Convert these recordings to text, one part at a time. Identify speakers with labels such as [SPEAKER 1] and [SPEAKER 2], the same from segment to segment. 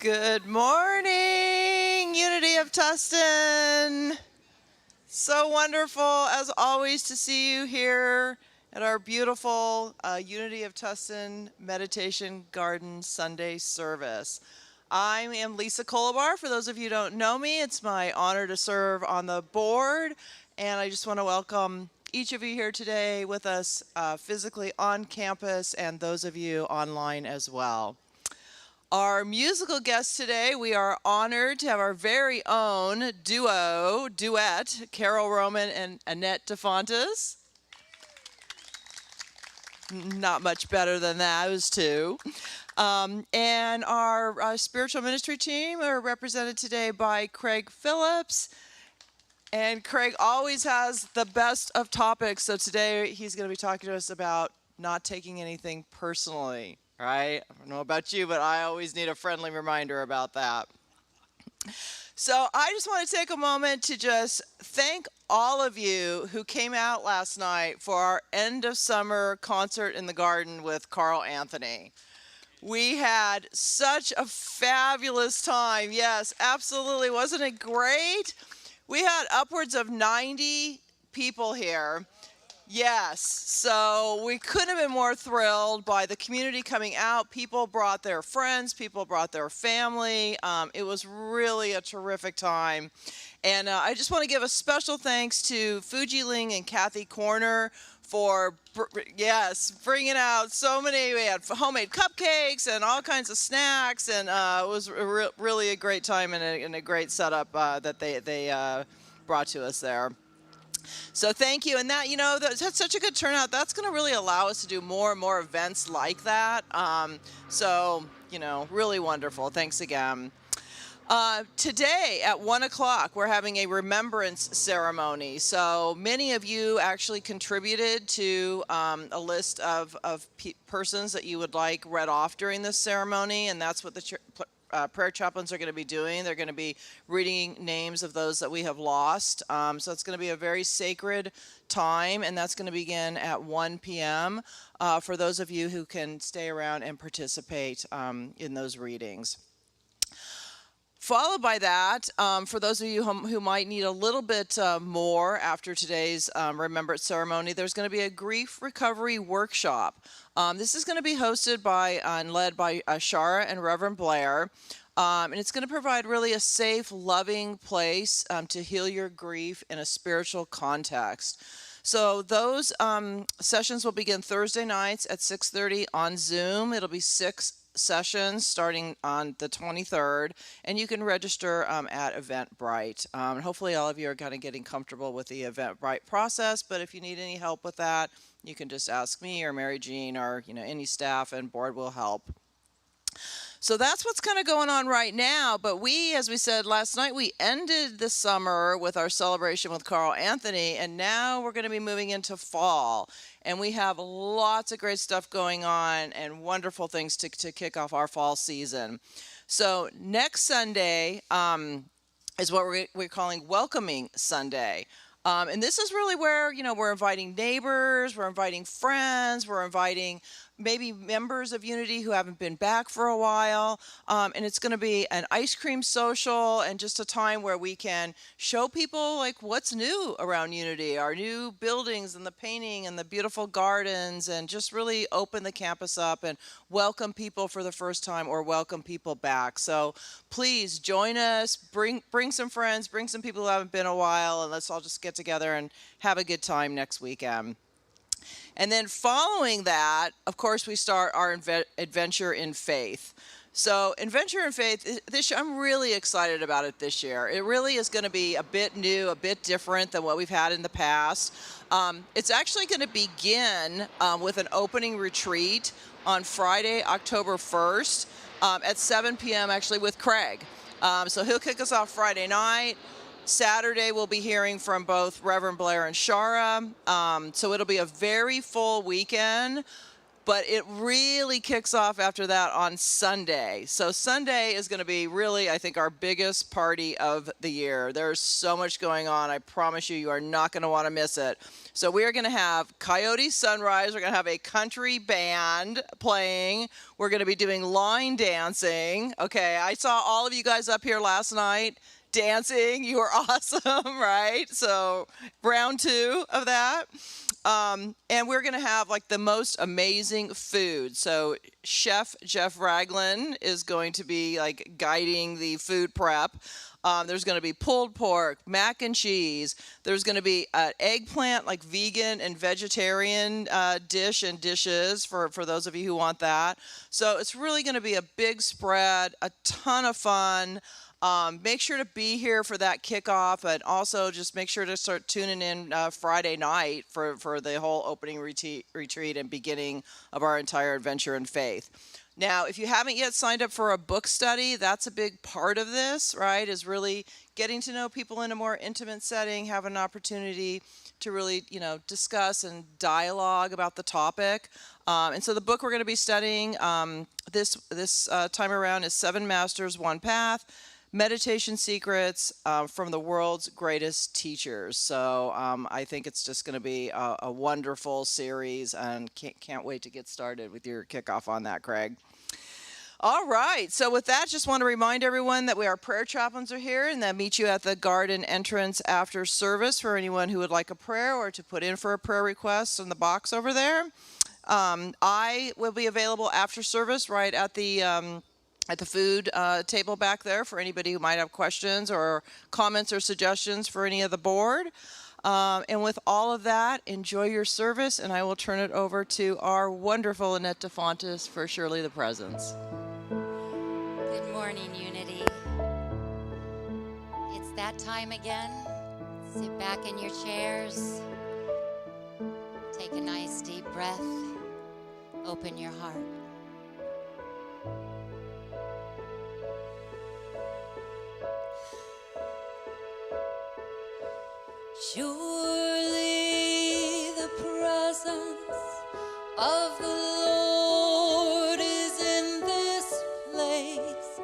[SPEAKER 1] Good morning, Unity of Tustin. So wonderful, as always, to see you here at our beautiful Unity of Tustin Meditation Garden Sunday service. I am Lisa Colabar. For those of you who don't know me, it's my honor to serve on the board, and I just want to welcome each of you here today with us physically on campus and those of you online as well. Our musical guests today, we are honored to have our very own duet, Carol Roman and Annette DeFontes. Not much better than those two. And our spiritual ministry team are represented today by Craig Phillips. And Craig always has the best of topics, so today he's going to be talking to us about not taking anything personally. Right? I don't know about you, but I always need a friendly reminder about that. So I just want to take a moment to just thank all of you who came out last night for our end of summer concert in the garden with Carl Anthony. We had such a fabulous time. Yes, absolutely. Wasn't it great? We had upwards of 90 people here. Yes, so we couldn't have been more thrilled by the community coming out. People brought their friends, people brought their family. It was really a terrific time. And I just want to give a special thanks to Fuji Ling and Kathy Corner for, bringing out so many. We had homemade cupcakes and all kinds of snacks, and it was really a great time and a great setup that they brought to us there. So thank you, and that's such a good turnout. That's going to really allow us to do more and more events like that. Really wonderful. Thanks again. Today at 1 o'clock, we're having a remembrance ceremony. So many of you actually contributed to a list of persons that you would like read off during this ceremony, and that's what the prayer chaplains are going to be doing. They're going to be reading names of those that we have lost. So it's going to be a very sacred time, and that's going to begin at 1 p.m. For those of you who can stay around and participate in those readings. Followed by that, for those of you who might need a little bit more after today's remembrance ceremony, there's going to be a grief recovery workshop. This is going to be hosted by and led by Shara and Reverend Blair, and it's going to provide really a safe, loving place to heal your grief in a spiritual context. So those sessions will begin Thursday nights at 6:30 on Zoom. It'll be 6 sessions starting on the 23rd, and you can register at Eventbrite. Hopefully all of you are kind of getting comfortable with the Eventbrite process, but if you need any help with that, you can just ask me or Mary Jean or any staff, and board will help. So that's what's kind of going on right now, but as we said last night, we ended the summer with our celebration with Carl Anthony, and now we're going to be moving into fall. And we have lots of great stuff going on and wonderful things to kick off our fall season. So next Sunday is what we're calling Welcoming Sunday. And this is really where, we're inviting neighbors, we're inviting friends, we're inviting maybe members of Unity who haven't been back for a while. And it's going to be an ice cream social and just a time where we can show people like what's new around Unity, our new buildings and the painting and the beautiful gardens, and just really open the campus up and welcome people for the first time or welcome people back. So please join us, bring some friends, bring some people who haven't been a while, and let's all just get together and have a good time next weekend. And then following that, of course, we start our adventure in faith. So adventure in faith, I'm really excited about it this year. It really is going to be a bit new, a bit different than what we've had in the past. It's actually going to begin with an opening retreat on Friday, October 1st at 7 p.m. actually with Craig. So he'll kick us off Friday night. Saturday, we'll be hearing from both Reverend Blair and Shara. So it'll be a very full weekend. But it really kicks off after that on Sunday. So Sunday is going to be really, I think, our biggest party of the year. There's so much going on. I promise you, you are not going to want to miss it. So we are going to have Coyote Sunrise. We're going to have a country band playing. We're going to be doing line dancing. Okay, I saw all of you guys up here last night dancing. You were awesome, right? So round 2 of that. And we're going to have like the most amazing food. So Chef Jeff Ragland is going to be like guiding the food prep. There's going to be pulled pork, mac and cheese. There's going to be an eggplant, like vegan and vegetarian dish and dishes for those of you who want that. So it's really going to be a big spread, a ton of fun. Make sure to be here for that kickoff, and also just make sure to start tuning in Friday night for the whole opening retreat and beginning of our entire adventure in faith. Now, if you haven't yet signed up for a book study, that's a big part of this, right, is really getting to know people in a more intimate setting, have an opportunity to really, discuss and dialogue about the topic. And so the book we're going to be studying this time around is 7 Masters, 1 Path, Meditation Secrets from the World's Greatest Teachers. So I think it's just going to be a wonderful series, and can't wait to get started with your kickoff on that, Craig. All right, so with that, just want to remind everyone that our prayer chaplains are here, and they'll meet you at the garden entrance after service for anyone who would like a prayer or to put in for a prayer request in the box over there. I will be available after service right at the food table back there for anybody who might have questions or comments or suggestions for any of the board. And with all of that, enjoy your service, and I will turn it over to our wonderful Annette DeFontes for Surely the Presence.
[SPEAKER 2] Good morning, Unity. It's that time again. Sit back in your chairs. Take a nice deep breath. Open your heart. Surely the presence of the Lord is in this place.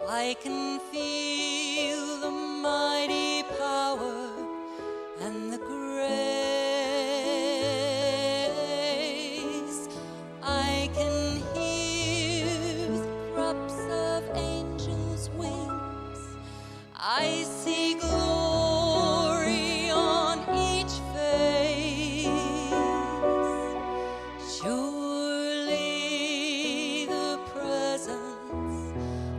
[SPEAKER 2] I can feel the mighty power and the grace. I can hear the crops of angels' wings. I see glory on each face. Surely the presence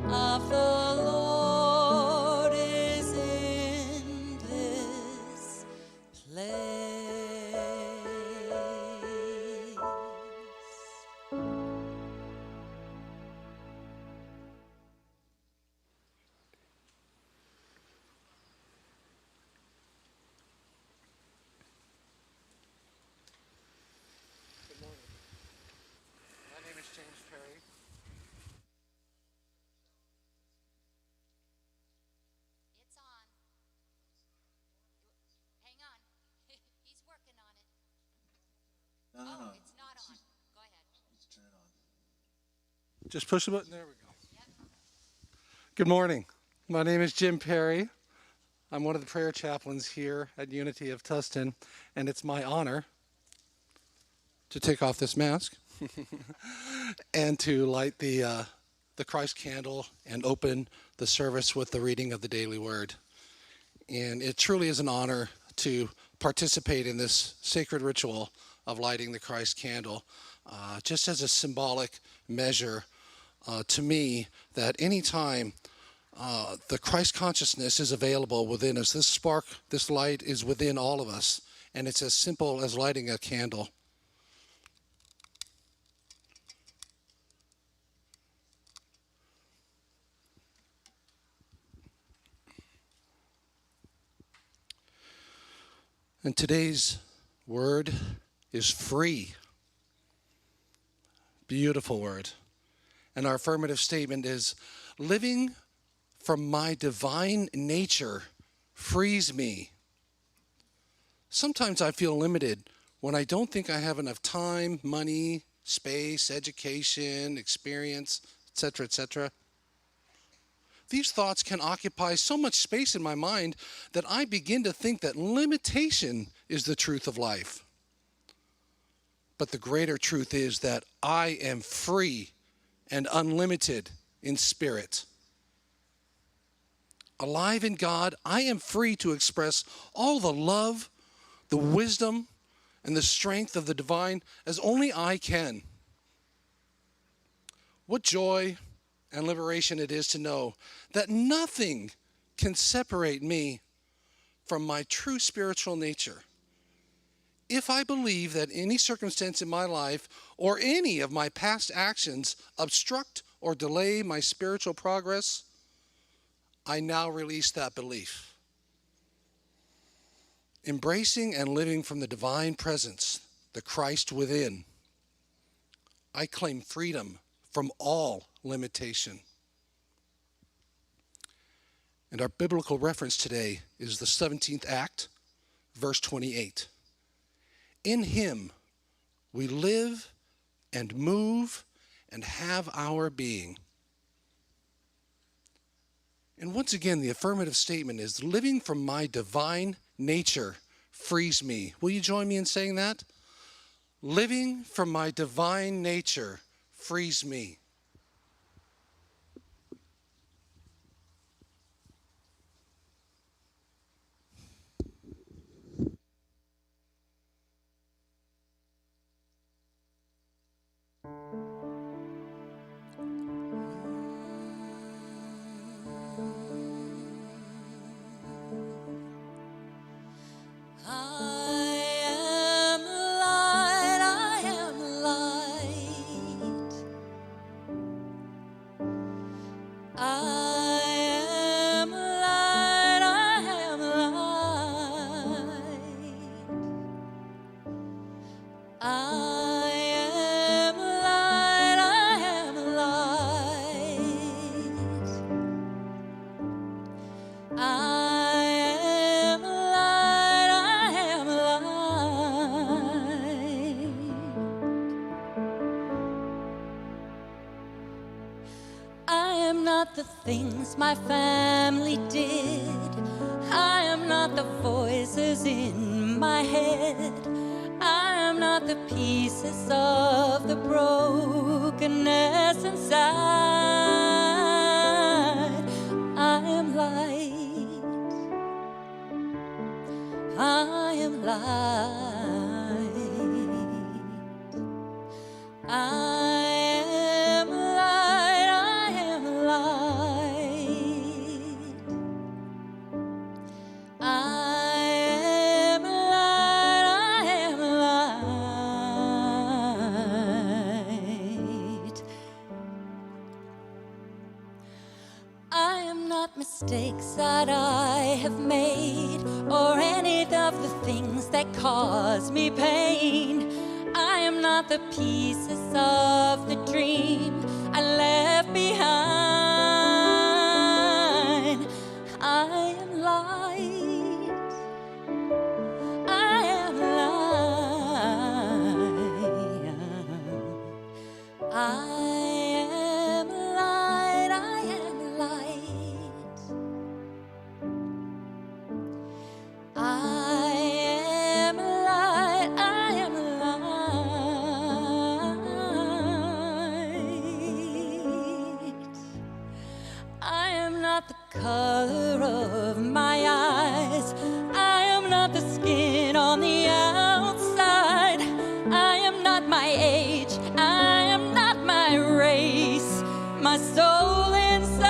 [SPEAKER 2] of the Lord is in this place.
[SPEAKER 3] Good morning. My name is James Perry.
[SPEAKER 2] It's on. Hang on. He's working on it.
[SPEAKER 4] No.
[SPEAKER 2] It's not on. Go ahead.
[SPEAKER 4] Let's turn it on.
[SPEAKER 3] Just push the button. There we go. Good morning. My name is Jim Perry. I'm one of the prayer chaplains here at Unity of Tustin, and it's my honor to take off this mask and to light the Christ candle and open the service with the reading of the daily word. And it truly is an honor to participate in this sacred ritual of lighting the Christ candle, just as a symbolic measure to me that any time the Christ consciousness is available within us, this spark, this light is within all of us, and it's as simple as lighting a candle. And today's word is free. Beautiful word. And our affirmative statement is, living from my divine nature frees me. Sometimes I feel limited when I don't think I have enough time, money, space, education, experience, etc., etc. These thoughts can occupy so much space in my mind that I begin to think that limitation is the truth of life. But the greater truth is that I am free and unlimited in spirit. Alive in God, I am free to express all the love, the wisdom, and the strength of the divine as only I can. What joy and liberation it is to know that nothing can separate me from my true spiritual nature. If I believe that any circumstance in my life or any of my past actions obstruct or delay my spiritual progress, I now release that belief. Embracing and living from the divine presence, the Christ within, I claim freedom from all limitation. And our biblical reference today is the 17th Act, verse 28. In him we live and move and have our being. And once again, the affirmative statement is living from my divine nature frees me. Will you join me in saying that? Living from my divine nature frees me.
[SPEAKER 5] The things my family did, I am not the voices in my head, I am not the pieces of the brokenness inside. I am light, I am light, I am light, I am light, I am light, I am light. I am not mistakes that I have made, or any of the things that cause me pain. I am not the pieces of the dream I left behind. I am light, I am light, I am light, I am light, I am light, I am light. I am not the color of my eyes, I am not the skin on the outside, I am not my age, I am not my race, my soul inside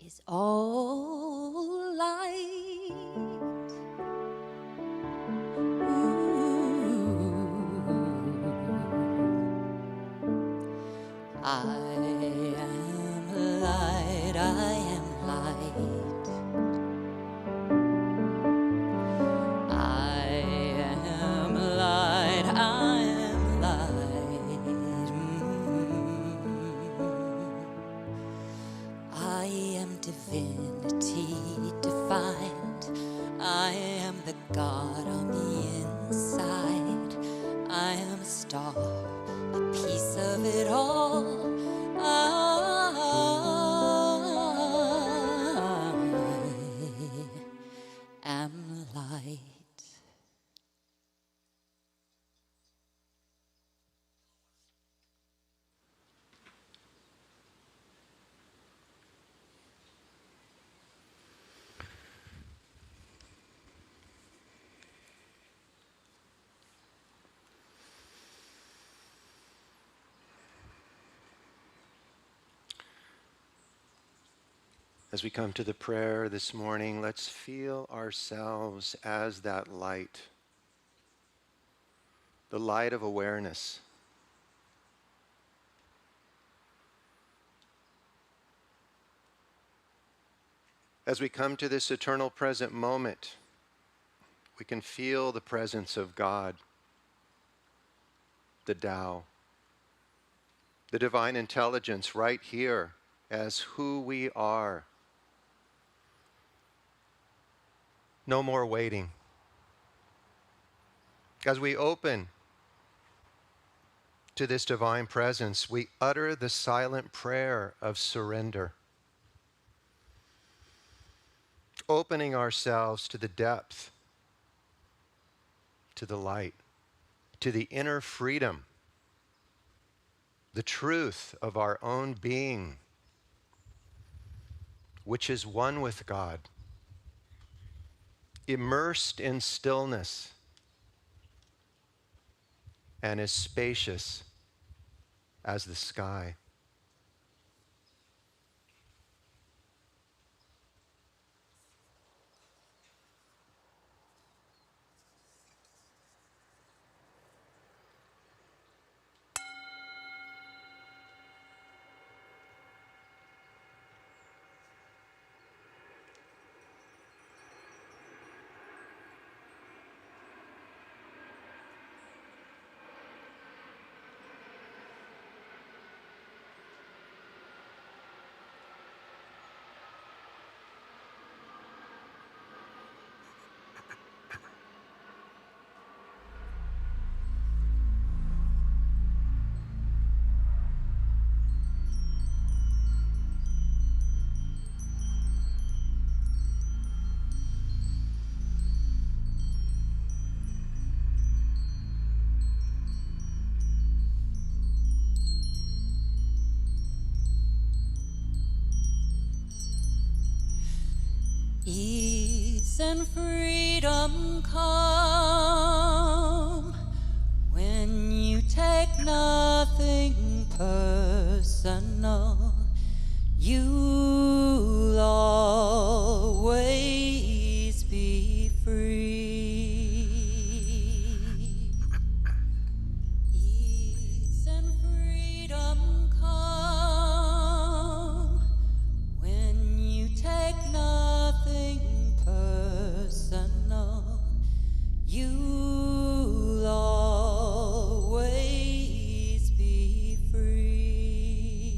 [SPEAKER 5] is all light. I am light, I am light, I am light, I am light. I am divinity defined, the God on the inside. I am a star, a piece of it all. I am light.
[SPEAKER 6] As we come to the prayer this morning, let's feel ourselves as that light, the light of awareness. As we come to this eternal present moment, we can feel the presence of God, the Tao, the divine intelligence right here as who we are. No more waiting. As we open to this divine presence, we utter the silent prayer of surrender, opening ourselves to the depth, to the light, to the inner freedom, the truth of our own being, which is one with God, immersed in stillness, and as spacious as the sky.
[SPEAKER 5] Ease and freedom come when you take nothing personal. You'll always be free. Ease and freedom come when you take nothing personal. You'll always be free.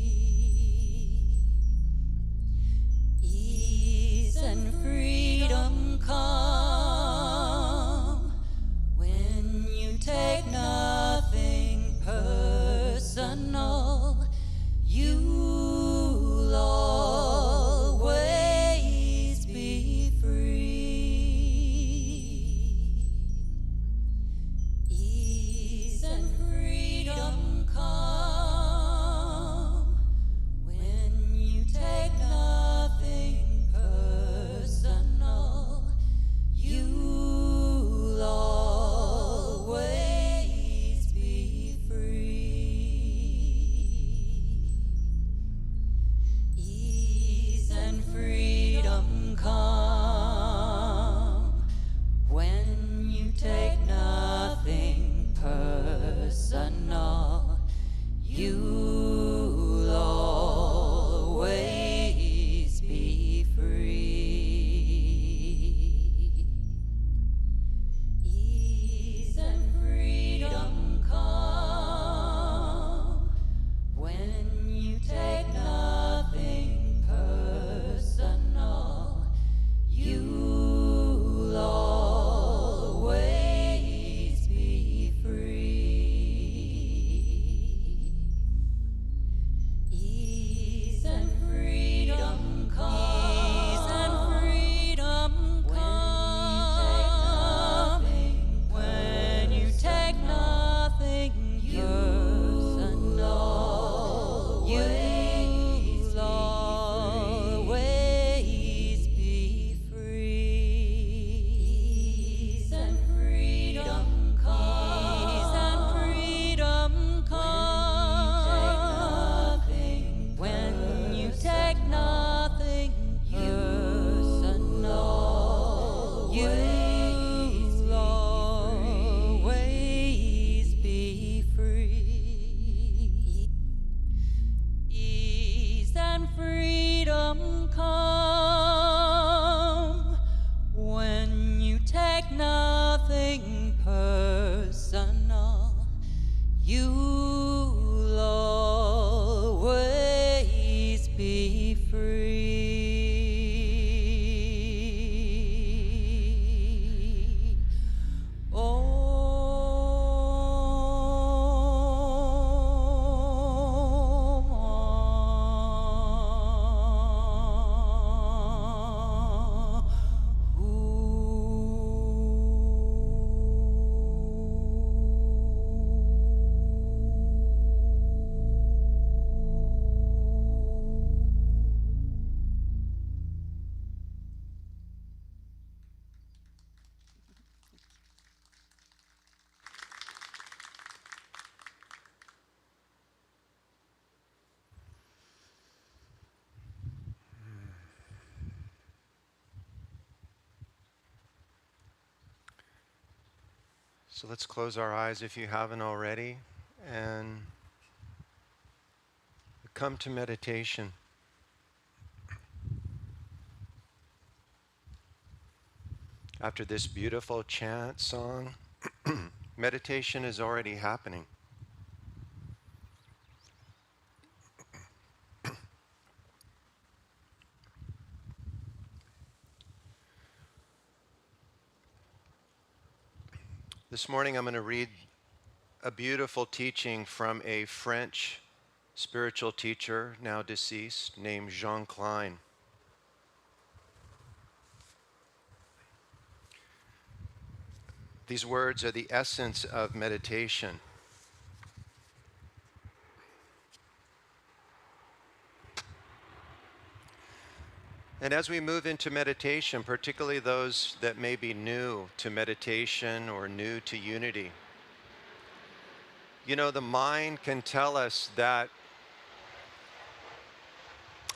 [SPEAKER 6] So let's close our eyes if you haven't already and come to meditation. After this beautiful chant song, meditation is already happening. This morning I'm going to read a beautiful teaching from a French spiritual teacher, now deceased, named Jean Klein. These words are the essence of meditation. And as we move into meditation, particularly those that may be new to meditation or new to unity, you know, the mind can tell us that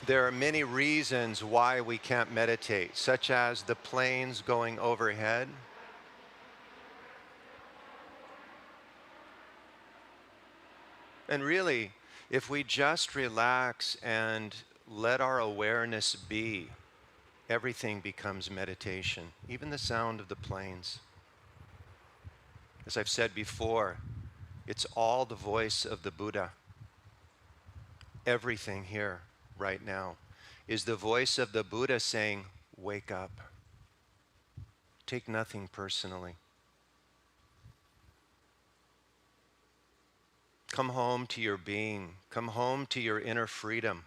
[SPEAKER 6] there are many reasons why we can't meditate, such as the planes going overhead, and really, if we just relax and let our awareness be, everything becomes meditation, even the sound of the planes. As I've said before, it's all the voice of the Buddha. Everything here right now is the voice of the Buddha saying, wake up. Take nothing personally. Come home to your being. Come home to your inner freedom.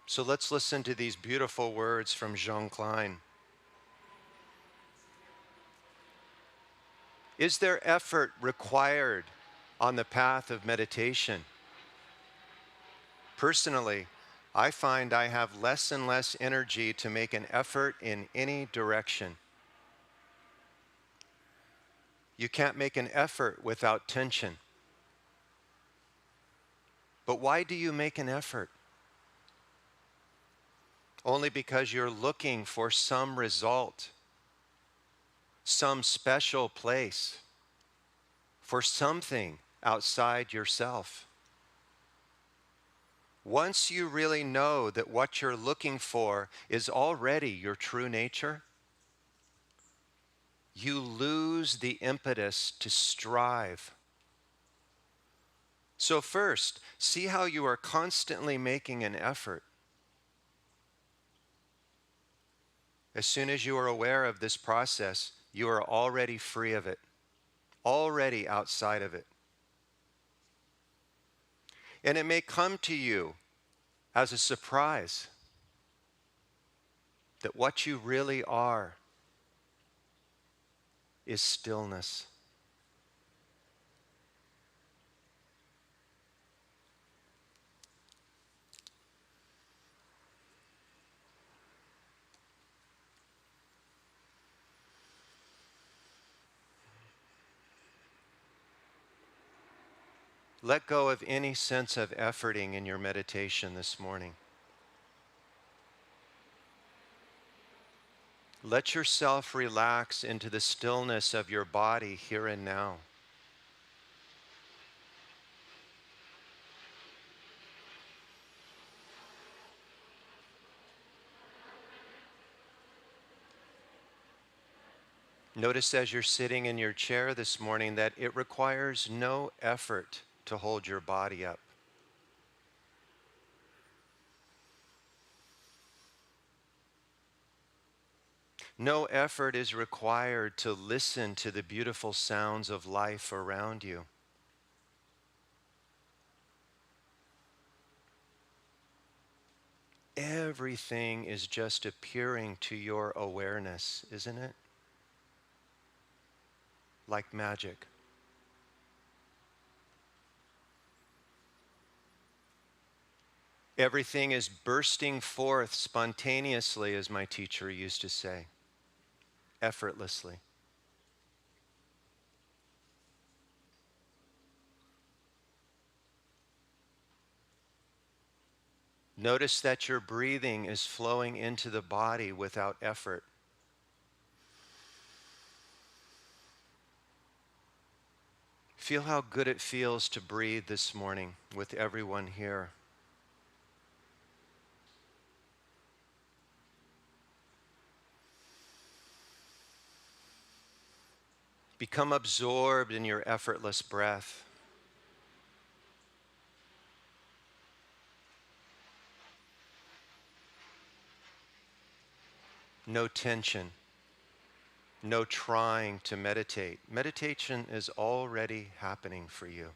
[SPEAKER 6] So let's listen to these beautiful words from Jean Klein. Is there effort required on the path of meditation? Personally, I find I have less and less energy to make an effort in any direction. You can't make an effort without tension. But why do you make an effort? Only because you're looking for some result, some special place, for something outside yourself. Once you really know that what you're looking for is already your true nature, you lose the impetus to strive. So first, see how you are constantly making an effort. As soon as you are aware of this process, you are already free of it, already outside of it. And it may come to you as a surprise that what you really are is stillness. Let go of any sense of efforting in your meditation this morning. Let yourself relax into the stillness of your body here and now. Notice as you're sitting in your chair this morning that it requires no effort to hold your body up. No effort is required to listen to the beautiful sounds of life around you. Everything is just appearing to your awareness, isn't it? Like magic. Everything is bursting forth spontaneously, as my teacher used to say, effortlessly. Notice that your breathing is flowing into the body without effort. Feel how good it feels to breathe this morning with everyone here. Become absorbed in your effortless breath. No tension, no trying to meditate. Meditation is already happening for you.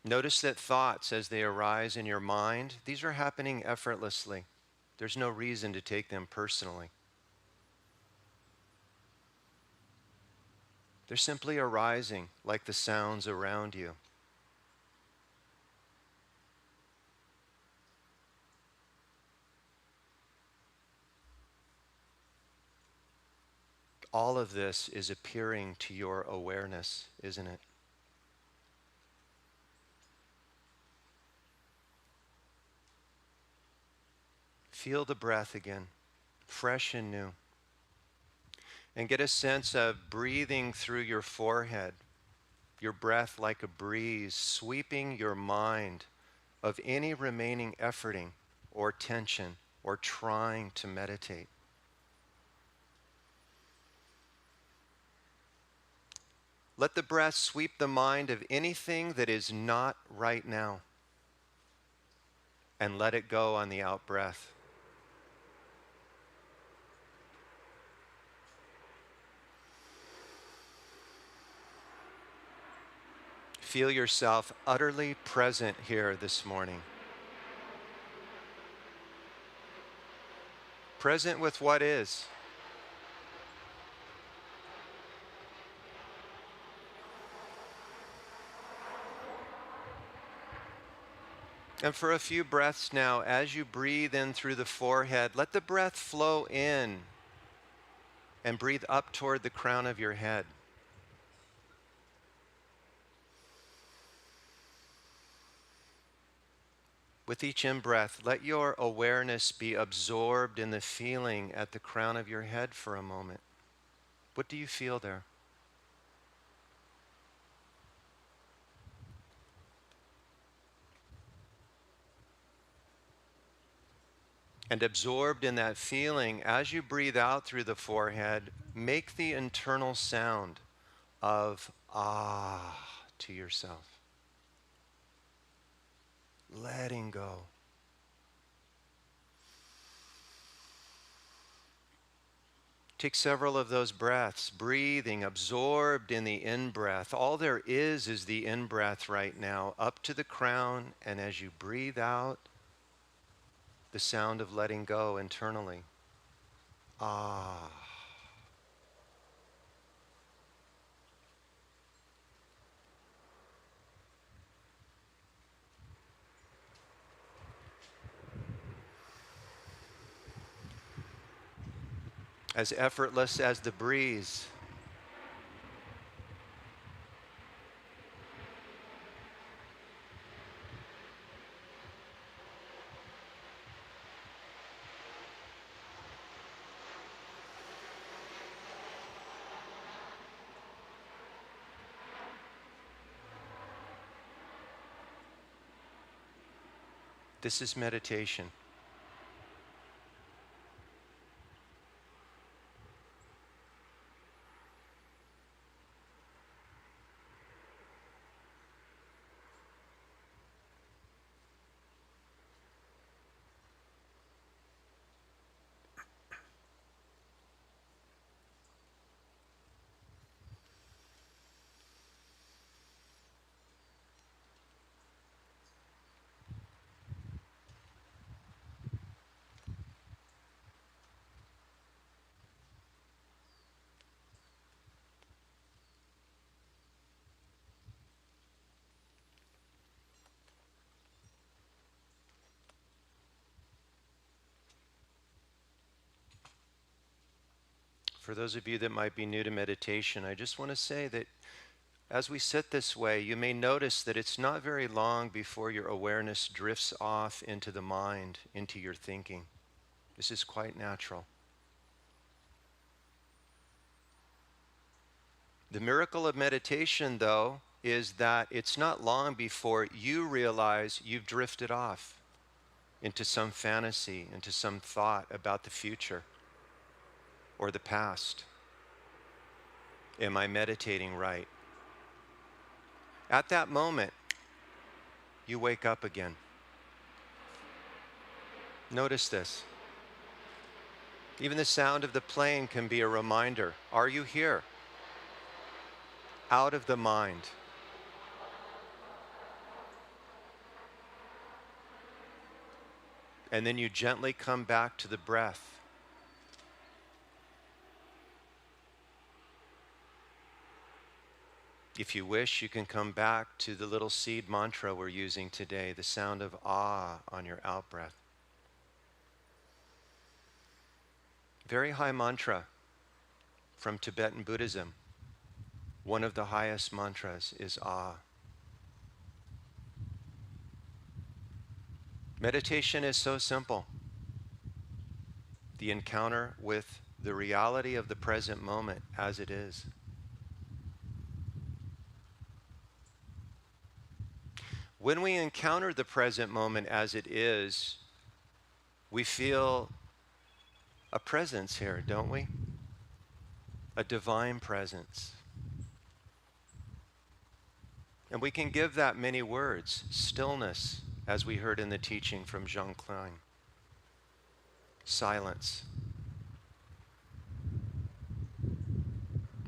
[SPEAKER 6] Notice that thoughts, as they arise in your mind, these are happening effortlessly. There's no reason to take them personally. They're simply arising like the sounds around you. All of this is appearing to your awareness, isn't it? Feel the breath again, fresh and new. And get a sense of breathing through your forehead, your breath like a breeze, sweeping your mind of any remaining efforting or tension or trying to meditate. Let the breath sweep the mind of anything that is not right now, and let it go on the out breath. Feel yourself utterly present here this morning. Present with what is. And for a few breaths now, as you breathe in through the forehead, let the breath flow in and breathe up toward the crown of your head. With each in-breath, let your awareness be absorbed in the feeling at the crown of your head for a moment. What do you feel there? And absorbed in that feeling, as you breathe out through the forehead, make the internal sound of ah to yourself. Letting go. Take several of those breaths, breathing, absorbed in the in-breath. All there is the in-breath right now, up to the crown, and as you breathe out, the sound of letting go internally. Ah. As effortless as the breeze. This is meditation. For those of you that might be new to meditation, I just want to say that As we sit this way, you may notice that it's not very long before your awareness drifts off into the mind, into your thinking. This is quite natural. The miracle of meditation, though, is that it's not long before you realize you've drifted off into some fantasy, into some thought about the future or the past. Am I meditating right? At that moment, you wake up again. Notice this. Even the sound of the plane can be a reminder. Are you here? Out of the mind. And then you gently come back to the breath. If you wish, you can come back to the little seed mantra we're using today, the sound of ah on your out-breath. Very high mantra from Tibetan Buddhism. One of the highest mantras is ah. Meditation is so simple. The encounter with the reality of the present moment as it is. When we encounter the present moment as it is, we feel a presence here, don't we? A divine presence. And we can give that many words. Stillness, as we heard in the teaching from Jean Klein. Silence.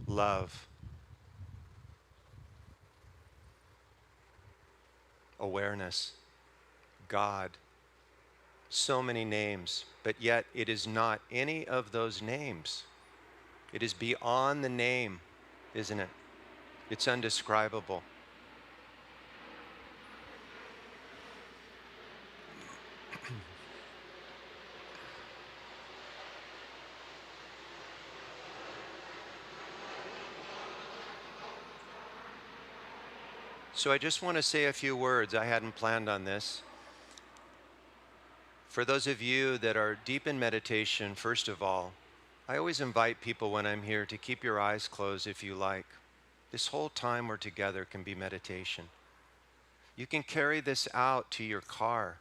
[SPEAKER 6] Love. Awareness, God, so many names, but yet it is not any of those names. It is beyond the name, isn't it? It's undescribable. So I just want to say a few words. I hadn't planned on this. For those of you that are deep in meditation, first of all, I always invite people when I'm here to keep your eyes closed if you like. This whole time we're together can be meditation. You can carry this out to your car,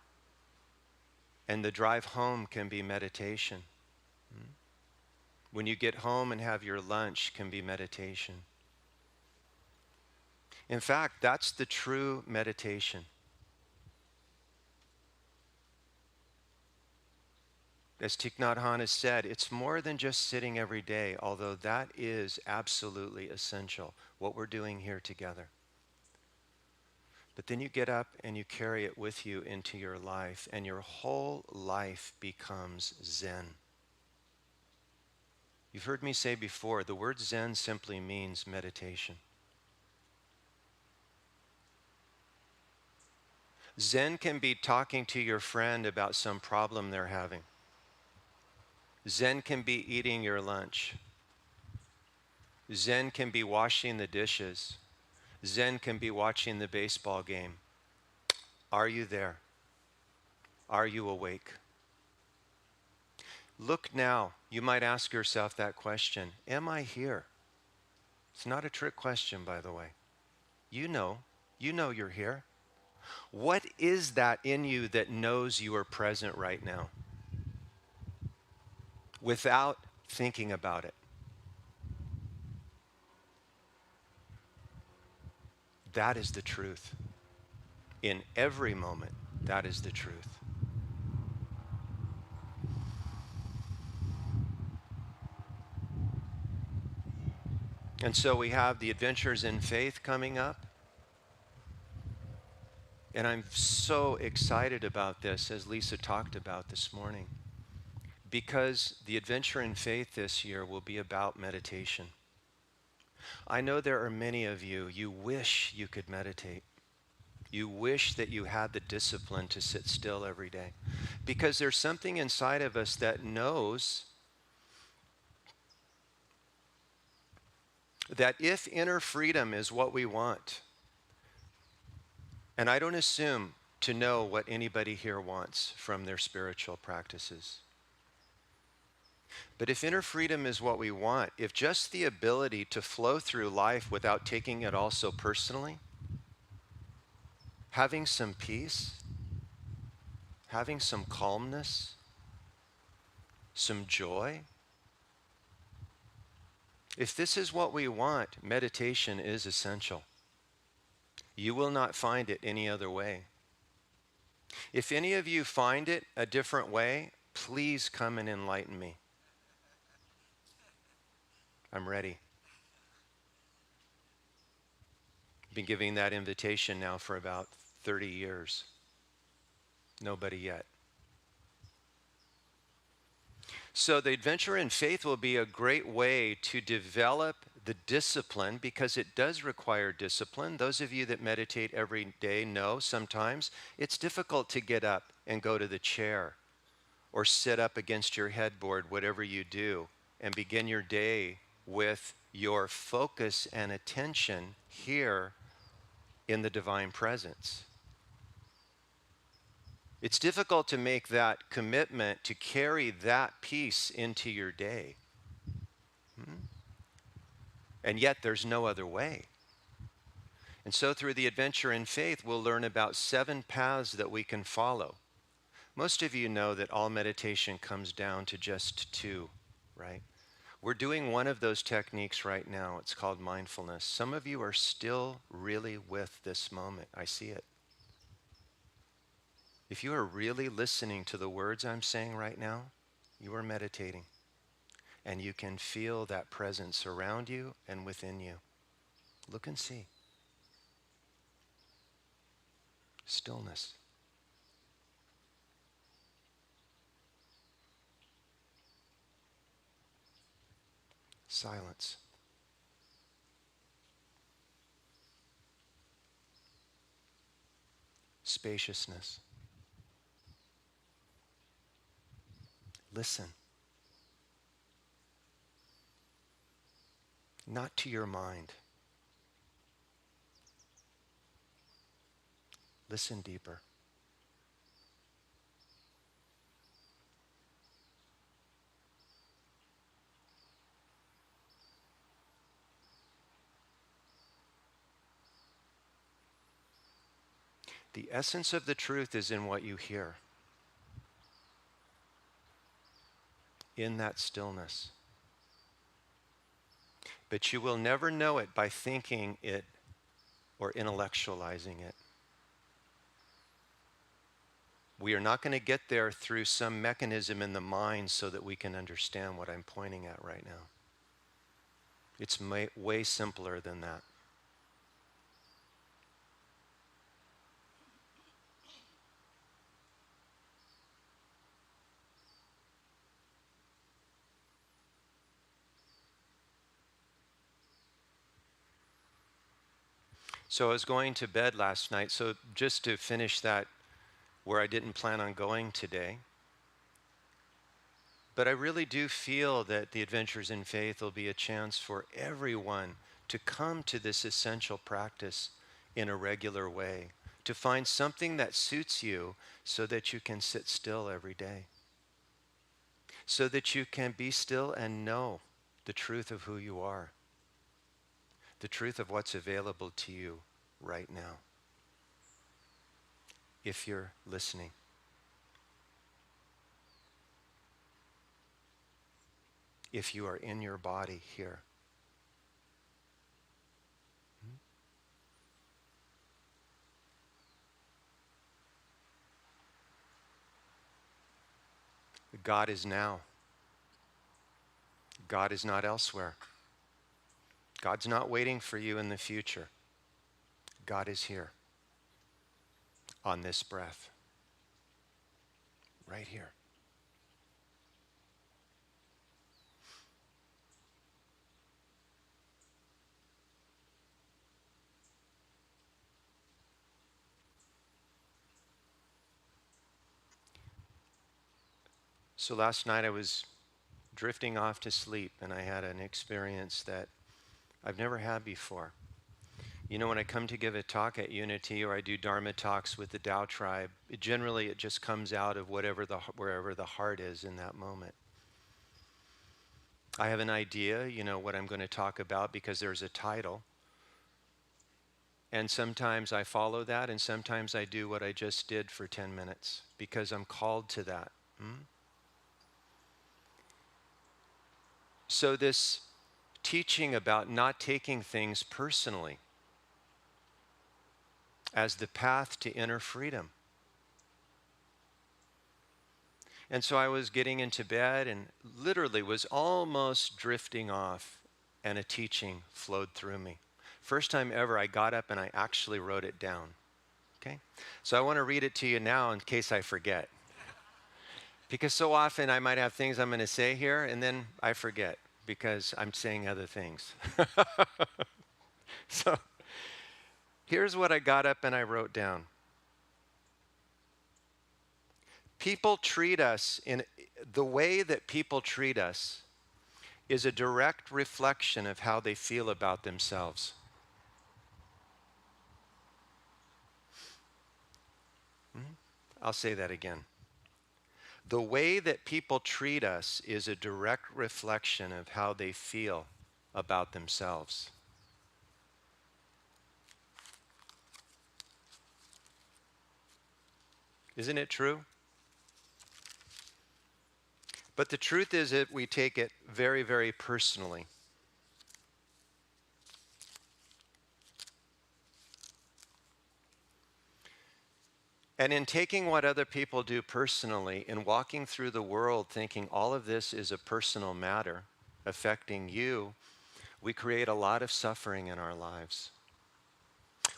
[SPEAKER 6] and the drive home can be meditation. When you get home and have your lunch can be meditation. In fact, that's the true meditation. As Thich Nhat Hanh has said, it's more than just sitting every day, although that is absolutely essential, what we're doing here together. But then you get up and you carry it with you into your life, and your whole life becomes Zen. You've heard me say before, the word Zen simply means meditation. Zen can be talking to your friend about some problem they're having. Zen can be eating your lunch. Zen can be washing the dishes. Zen can be watching the baseball game. Are you there? Are you awake? Look now. You might ask yourself that question. Am I here? It's not a trick question, by the way. You know you're here. What is that in you that knows you are present right now without thinking about it? That is the truth. In every moment, that is the truth. And so we have the Adventures in Faith coming up. And I'm so excited about this, as Lisa talked about this morning, because the Adventure in Faith this year will be about meditation. I know there are many of you, you wish you could meditate. You wish that you had the discipline to sit still every day, because there's something inside of us that knows that if inner freedom is what we want, and I don't assume to know what anybody here wants from their spiritual practices, but if inner freedom is what we want, if just the ability to flow through life without taking it all so personally, having some peace, having some calmness, some joy, if this is what we want, meditation is essential. You will not find it any other way. If any of you find it a different way, please come and enlighten me. I'm ready. Been giving that invitation now for about 30 years. Nobody yet. So the adventure in faith will be a great way to develop the discipline, because it does require discipline. Those of you that meditate every day know sometimes it's difficult to get up and go to the chair or sit up against your headboard, whatever you do, and begin your day with your focus and attention here in the divine presence. It's difficult to make that commitment to carry that peace into your day. And yet there's no other way. And so through the adventure in faith, we'll learn about 7 paths that we can follow. Most of you know that all meditation comes down to just 2, right? We're doing one of those techniques right now. It's called mindfulness. Some of you are still really with this moment. I see it. If you are really listening to the words I'm saying right now, you are meditating. And you can feel that presence around you and within you. Look and see. Stillness. Silence. Spaciousness. Listen. Not to your mind. Listen deeper. The essence of the truth is in what you hear, in that stillness. But you will never know it by thinking it or intellectualizing it. We are not going to get there through some mechanism in the mind so that we can understand what I'm pointing at right now. It's way simpler than that. So I was going to bed last night, so just to finish that where I didn't plan on going today, but I really do feel that the Adventures in Faith will be a chance for everyone to come to this essential practice in a regular way, to find something that suits you so that you can sit still every day, so that you can be still and know the truth of who you are, the truth of what's available to you right now, if you're listening. If you are in your body here. God is now. God is not elsewhere. God's not waiting for you in the future. God is here on this breath, right here. So last night I was drifting off to sleep and I had an experience that I've never had before. You know, when I come to give a talk at Unity or I do Dharma talks with the Tao tribe, it just comes out of wherever the heart is in that moment. I have an idea, you know, what I'm going to talk about because there's a title. And sometimes I follow that, and sometimes I do what I just did for 10 minutes because I'm called to that. So this teaching about not taking things personally as the path to inner freedom. And so I was getting into bed and literally was almost drifting off, and a teaching flowed through me. First time ever I got up and I actually wrote it down. Okay? So I want to read it to you now in case I forget. Because so often I might have things I'm going to say here and then I forget because I'm saying other things. So here's what I got up and I wrote down. People treat us in the way that people treat us is a direct reflection of how they feel about themselves. I'll say that again. The way that people treat us is a direct reflection of how they feel about themselves. Isn't it true? But the truth is that we take it very, very personally. And in taking what other people do personally, in walking through the world thinking all of this is a personal matter affecting you, we create a lot of suffering in our lives.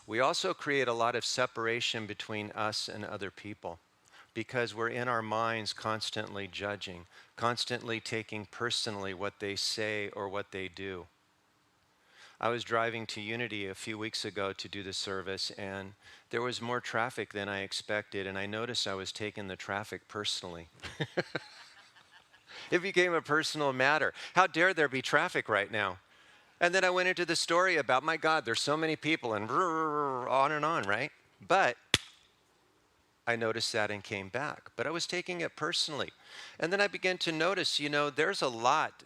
[SPEAKER 6] We also create a lot of separation between us and other people because we're in our minds constantly judging, constantly taking personally what they say or what they do. I was driving to Unity a few weeks ago to do the service, and there was more traffic than I expected, and I noticed I was taking the traffic personally. It became a personal matter. How dare there be traffic right now? And then I went into the story about, my God, there's so many people, and on and on, right? But I noticed that and came back. But I was taking it personally. And then I began to notice, you know, there's a lot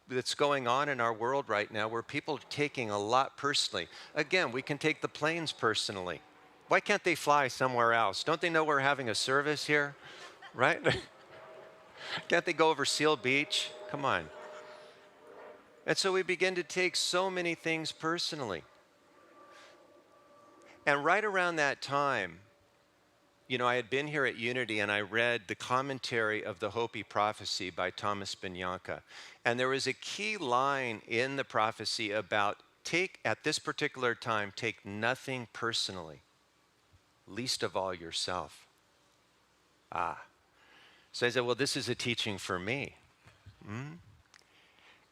[SPEAKER 6] that's going on in our world right now where people are taking a lot personally. Again, we can take the planes personally. Why can't they fly somewhere else? Don't they know we're having a service here? Right? Can't they go over Seal Beach? Come on. And so we begin to take so many things personally. And right around that time, you know, I had been here at Unity and I read the commentary of the Hopi prophecy by Thomas Bianca. And there was a key line in the prophecy about at this particular time, take nothing personally, least of all yourself. So I said, well, this is a teaching for me.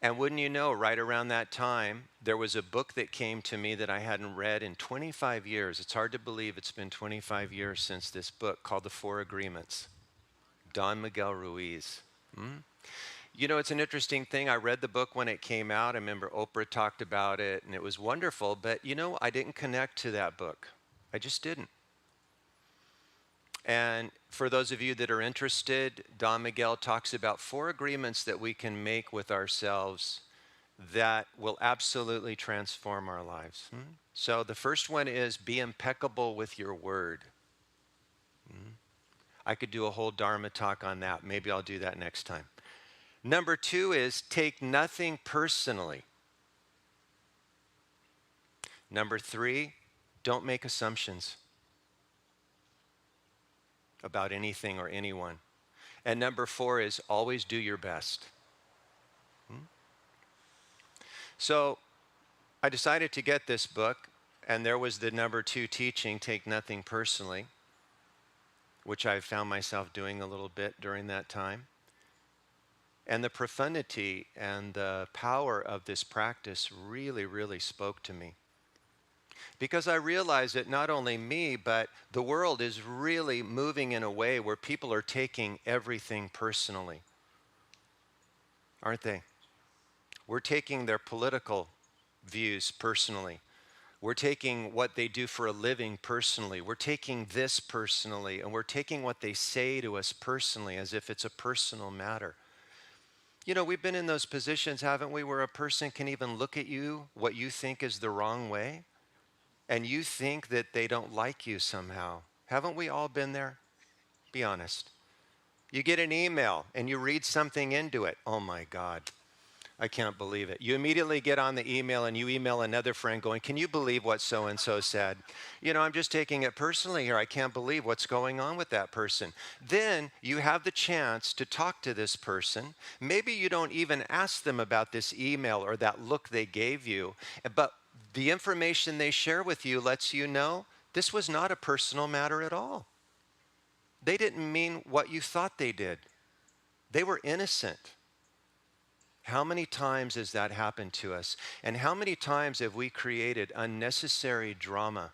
[SPEAKER 6] And wouldn't you know, right around that time, there was a book that came to me that I hadn't read in 25 years. It's hard to believe it's been 25 years since this book called The Four Agreements. Don Miguel Ruiz. You know, it's an interesting thing. I read the book when it came out. I remember Oprah talked about it, and it was wonderful. But, you know, I didn't connect to that book. I just didn't. And for those of you that are interested, Don Miguel talks about 4 agreements that we can make with ourselves that will absolutely transform our lives. So the first one is be impeccable with your word. I could do a whole Dharma talk on that. Maybe I'll do that next time. Number 2 is take nothing personally. Number 3, don't make assumptions about anything or anyone. And number 4 is always do your best. So I decided to get this book, and there was the number 2 teaching, take nothing personally, which I found myself doing a little bit during that time. And the profundity and the power of this practice really, really spoke to me. Because I realized that not only me, but the world is really moving in a way where people are taking everything personally. Aren't they? We're taking their political views personally. We're taking what they do for a living personally. We're taking this personally, and we're taking what they say to us personally as if it's a personal matter. You know, we've been in those positions, haven't we, where a person can even look at you, what you think is the wrong way, and you think that they don't like you somehow. Haven't we all been there? Be honest. You get an email and you read something into it. Oh my God, I can't believe it. You immediately get on the email and you email another friend going, can you believe what so-and-so said? You know, I'm just taking it personally here. I can't believe what's going on with that person. Then you have the chance to talk to this person. Maybe you don't even ask them about this email or that look they gave you, but the information they share with you lets you know this was not a personal matter at all. They didn't mean what you thought they did. They were innocent. How many times has that happened to us? And how many times have we created unnecessary drama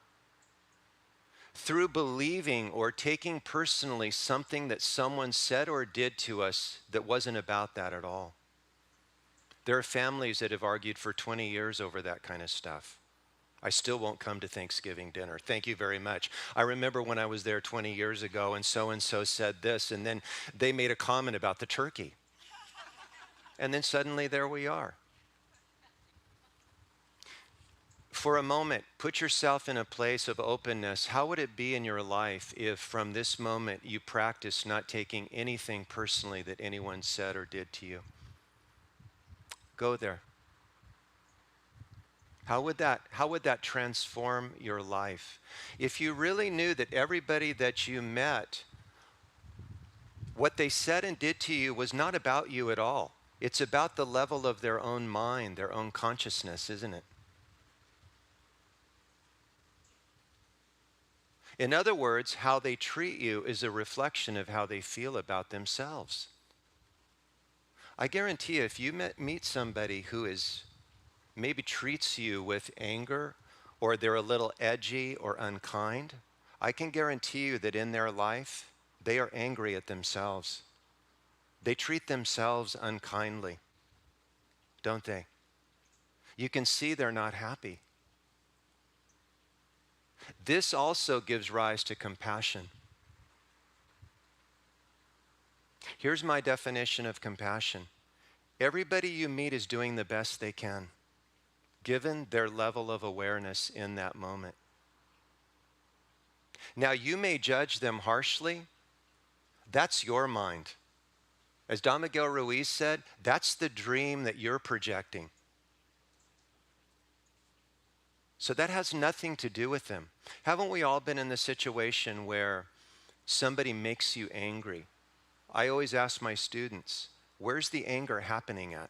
[SPEAKER 6] through believing or taking personally something that someone said or did to us that wasn't about that at all? There are families that have argued for 20 years over that kind of stuff. I still won't come to Thanksgiving dinner. Thank you very much. I remember when I was there 20 years ago and so said this, and then they made a comment about the turkey. And then suddenly there we are. For a moment, put yourself in a place of openness. How would it be in your life if from this moment you practice not taking anything personally that anyone said or did to you? Go there. How would that transform your life? If you really knew that everybody that you met, what they said and did to you was not about you at all. It's about the level of their own mind, their own consciousness, isn't it? In other words, how they treat you is a reflection of how they feel about themselves. I guarantee you, if you meet somebody who is maybe treats you with anger, or they're a little edgy or unkind, I can guarantee you that in their life, they are angry at themselves. They treat themselves unkindly, don't they? You can see they're not happy. This also gives rise to compassion. Here's my definition of compassion. Everybody you meet is doing the best they can, given their level of awareness in that moment. Now, you may judge them harshly. That's your mind. As Don Miguel Ruiz said, that's the dream that you're projecting. So that has nothing to do with them. Haven't we all been in the situation where somebody makes you angry? I always ask my students, where's the anger happening at?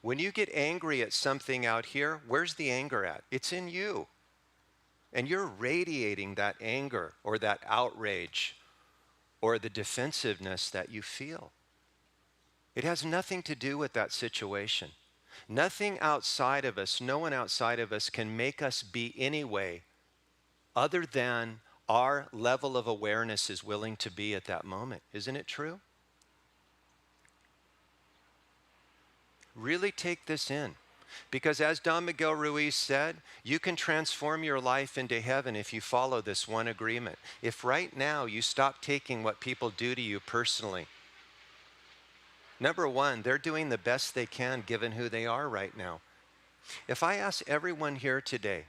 [SPEAKER 6] When you get angry at something out here, where's the anger at? It's in you. And you're radiating that anger or that outrage or the defensiveness that you feel. It has nothing to do with that situation. Nothing outside of us, no one outside of us can make us be any way other than our level of awareness is willing to be at that moment. Isn't it true? Really take this in. Because as Don Miguel Ruiz said, you can transform your life into heaven if you follow this one agreement. If right now you stop taking what people do to you personally. Number one, they're doing the best they can given who they are right now. If I ask everyone here today,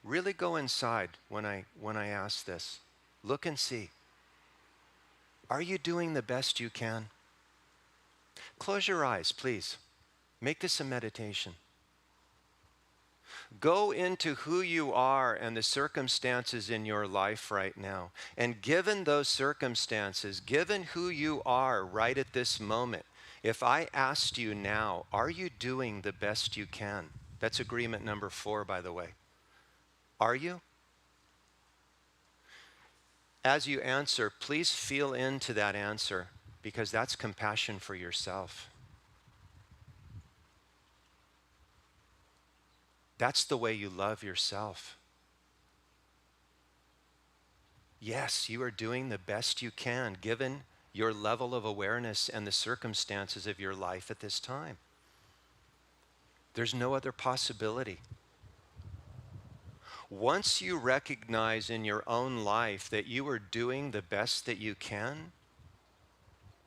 [SPEAKER 6] really go inside when I ask this. Look and see. Are you doing the best you can? Close your eyes, please. Make this a meditation. Go into who you are and the circumstances in your life right now. And given those circumstances, given who you are right at this moment, if I asked you now, are you doing the best you can? That's agreement number 4, by the way. Are you? As you answer, please feel into that answer because that's compassion for yourself. That's the way you love yourself. Yes, you are doing the best you can given your level of awareness and the circumstances of your life at this time. There's no other possibility. Once you recognize in your own life that you are doing the best that you can,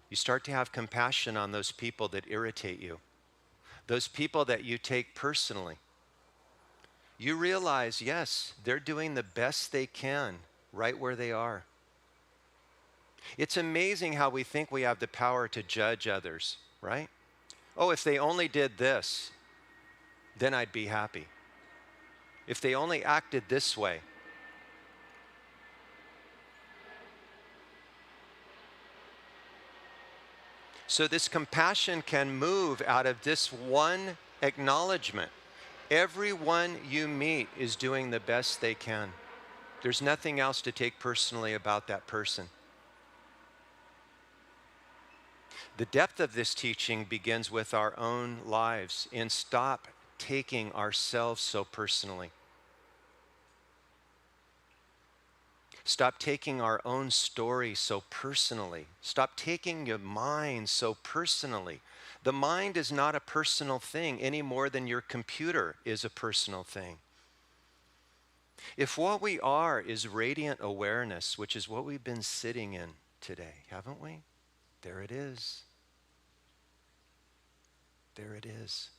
[SPEAKER 6] you start to have compassion on those people that irritate you, those people that you take personally. You realize, yes, they're doing the best they can right where they are. It's amazing how we think we have the power to judge others, right? Oh, if they only did this, then I'd be happy. If they only acted this way. So this compassion can move out of this one acknowledgement. Everyone you meet is doing the best they can. There's nothing else to take personally about that person. The depth of this teaching begins with our own lives, and stop taking ourselves so personally. Stop taking our own story so personally. Stop taking your mind so personally. The mind is not a personal thing any more than your computer is a personal thing. If what we are is radiant awareness, which is what we've been sitting in today, haven't we? There it is. There it is.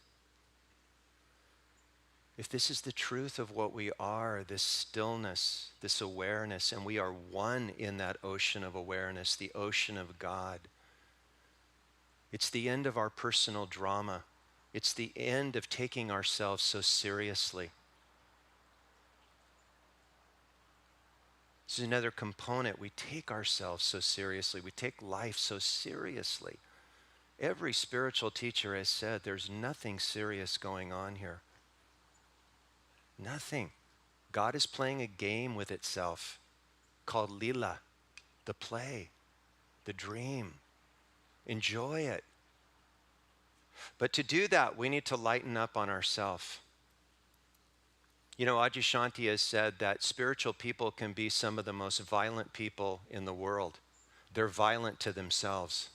[SPEAKER 6] If this is the truth of what we are, this stillness, this awareness, and we are one in that ocean of awareness, the ocean of God, it's the end of our personal drama. It's the end of taking ourselves so seriously. This is another component. We take ourselves so seriously. We take life so seriously. Every spiritual teacher has said there's nothing serious going on here. Nothing. God is playing a game with itself called Lila, the play, the dream. Enjoy it. But to do that, we need to lighten up on ourselves. You know, Adyashanti has said that spiritual people can be some of the most violent people in the world. They're violent to themselves.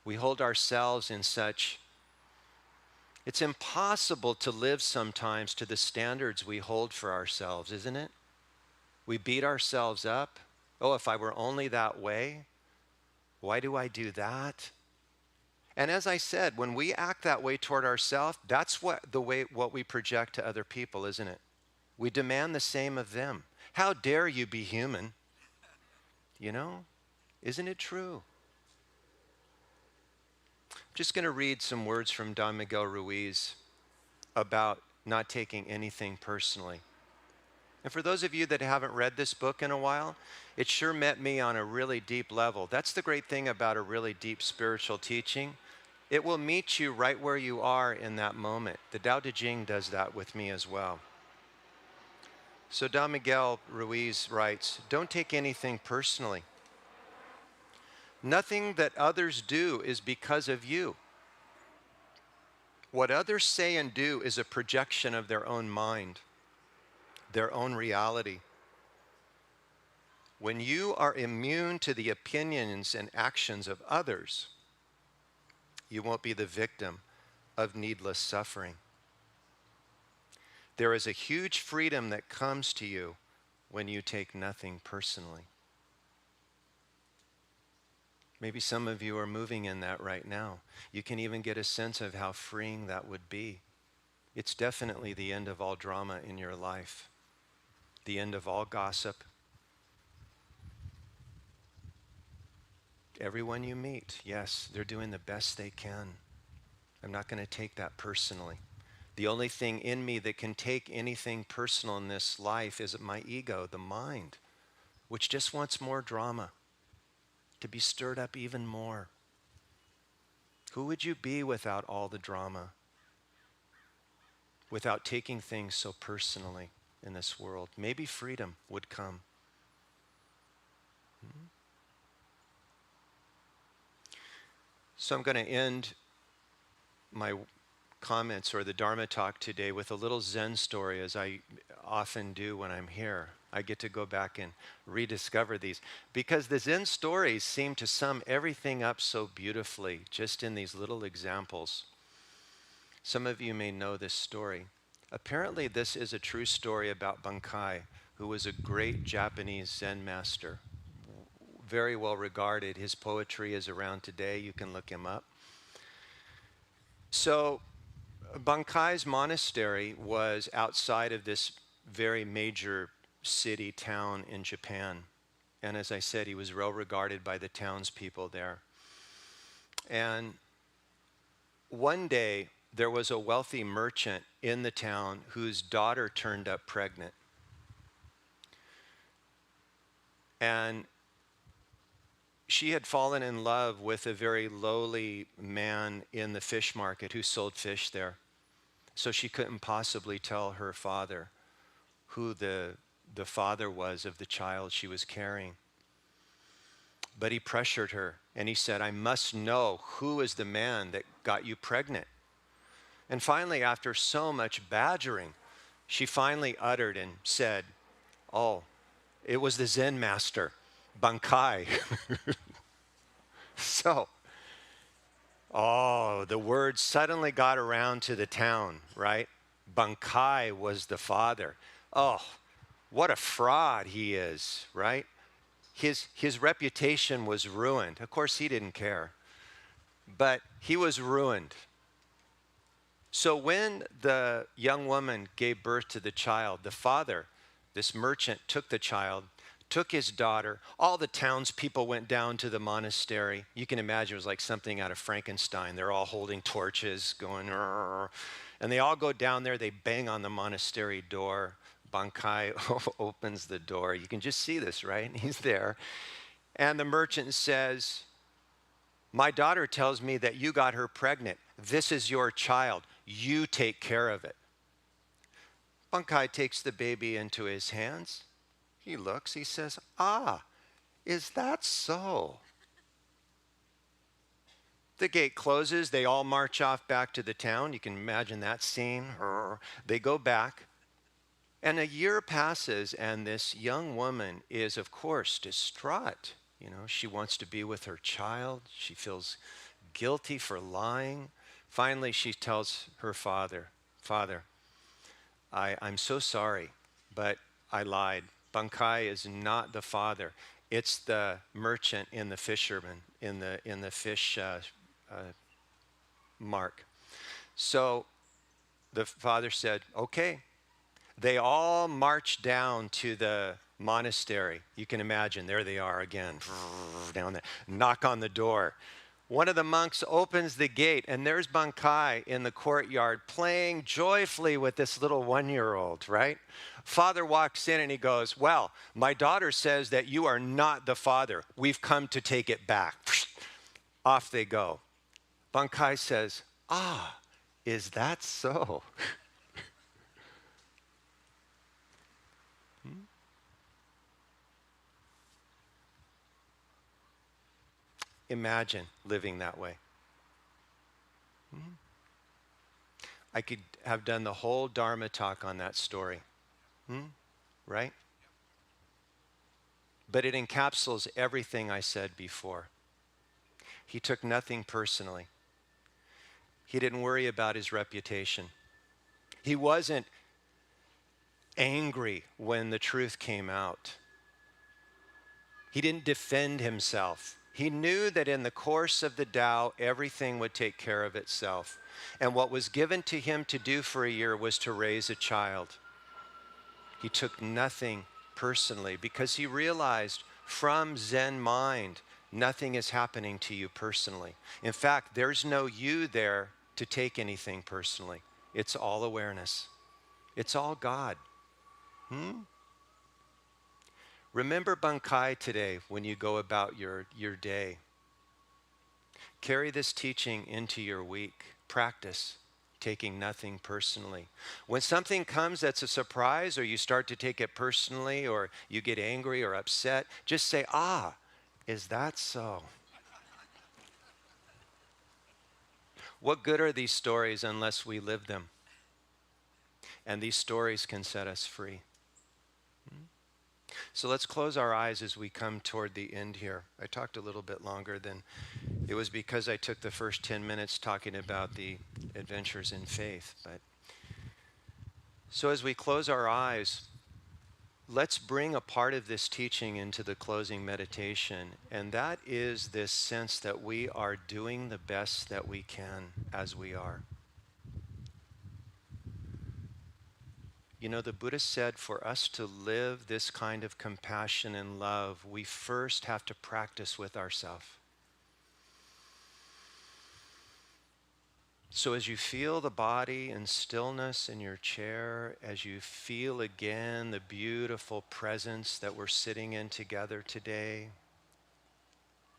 [SPEAKER 6] We hold ourselves in such... It's impossible to live sometimes to the standards we hold for ourselves, isn't it? We beat ourselves up. Oh, if I were only that way, why do I do that? And as I said, when we act that way toward ourselves, that's what we project to other people, isn't it? We demand the same of them. How dare you be human? You know, isn't it true? I'm just going to read some words from Don Miguel Ruiz about not taking anything personally. And for those of you that haven't read this book in a while, it sure met me on a really deep level. That's the great thing about a really deep spiritual teaching. It will meet you right where you are in that moment. The Tao Te Ching does that with me as well. So Don Miguel Ruiz writes, "Don't take anything personally. Nothing that others do is because of you. What others say and do is a projection of their own mind, their own reality. When you are immune to the opinions and actions of others, you won't be the victim of needless suffering. There is a huge freedom that comes to you when you take nothing personally." Maybe some of you are moving in that right now. You can even get a sense of how freeing that would be. It's definitely the end of all drama in your life, the end of all gossip. Everyone you meet, yes, they're doing the best they can. I'm not going to take that personally. The only thing in me that can take anything personal in this life is my ego, the mind, which just wants more drama, to be stirred up even more. Who would you be without all the drama? Without taking things so personally in this world? Maybe freedom would come. So I'm going to end my comments or the Dharma talk today with a little Zen story, as I often do when I'm here. I get to go back and rediscover these because the Zen stories seem to sum everything up so beautifully just in these little examples. Some of you may know this story. Apparently, this is a true story about Bankai, who was a great Japanese Zen master, very well regarded. His poetry is around today. You can look him up. So, Bankai's monastery was outside of this very major city, town in Japan. And as I said, he was well regarded by the townspeople there. And one day, there was a wealthy merchant in the town whose daughter turned up pregnant. And she had fallen in love with a very lowly man in the fish market who sold fish there. So she couldn't possibly tell her father who the father was of the child she was carrying. But he pressured her and he said, I must know who is the man that got you pregnant. And finally, after so much badgering, she finally uttered and said, oh, it was the Zen master, Bankai. So, the word suddenly got around to the town, right? Bankai was the father. Oh, what a fraud he is, right? His reputation was ruined. Of course, he didn't care, but he was ruined. So when the young woman gave birth to the child, the father, this merchant, took the child, took his daughter. All the townspeople went down to the monastery. You can imagine it was like something out of Frankenstein. They're all holding torches, going, "Rrr." And they all go down there. They bang on the monastery door. Bankai opens the door. You can just see this, right? He's there. And the merchant says, my daughter tells me that you got her pregnant. This is your child. You take care of it. Bankai takes the baby into his hands. He looks, he says, is that so? The gate closes. They all march off back to the town. You can imagine that scene. They go back. And a year passes, and this young woman is, of course, distraught. You know, she wants to be with her child. She feels guilty for lying. Finally, she tells her father, Father, I'm so sorry, but I lied. Bankai is not the father. It's the merchant in the fisherman, in the fish mark. So the father said, okay. They all marched down to the monastery. You can imagine, there they are again, down there, knock on the door. One of the monks opens the gate, and there's Bankai in the courtyard playing joyfully with this little 1-year-old, right? Father walks in and he goes, well, my daughter says that you are not the father. We've come to take it back. Off they go. Bankai says, is that so? Imagine living that way. I could have done the whole Dharma talk on that story, right? But it encapsulates everything I said before. He took nothing personally. He didn't worry about his reputation. He wasn't angry when the truth came out. He didn't defend himself. He knew that in the course of the Tao, everything would take care of itself. And what was given to him to do for a year was to raise a child. He took nothing personally because he realized from Zen mind, nothing is happening to you personally. In fact, there's no you there to take anything personally. It's all awareness. It's all God. Remember Bankai today when you go about your day. Carry this teaching into your week. Practice taking nothing personally. When something comes that's a surprise, or you start to take it personally, or you get angry or upset, just say, is that so? What good are these stories unless we live them? And these stories can set us free. So let's close our eyes as we come toward the end here. I talked a little bit longer than it was because I took the first 10 minutes talking about the adventures in faith. But so as we close our eyes, let's bring a part of this teaching into the closing meditation, and that is this sense that we are doing the best that we can as we are. You know, the Buddha said for us to live this kind of compassion and love, we first have to practice with ourselves. So as you feel the body in stillness in your chair, as you feel again the beautiful presence that we're sitting in together today,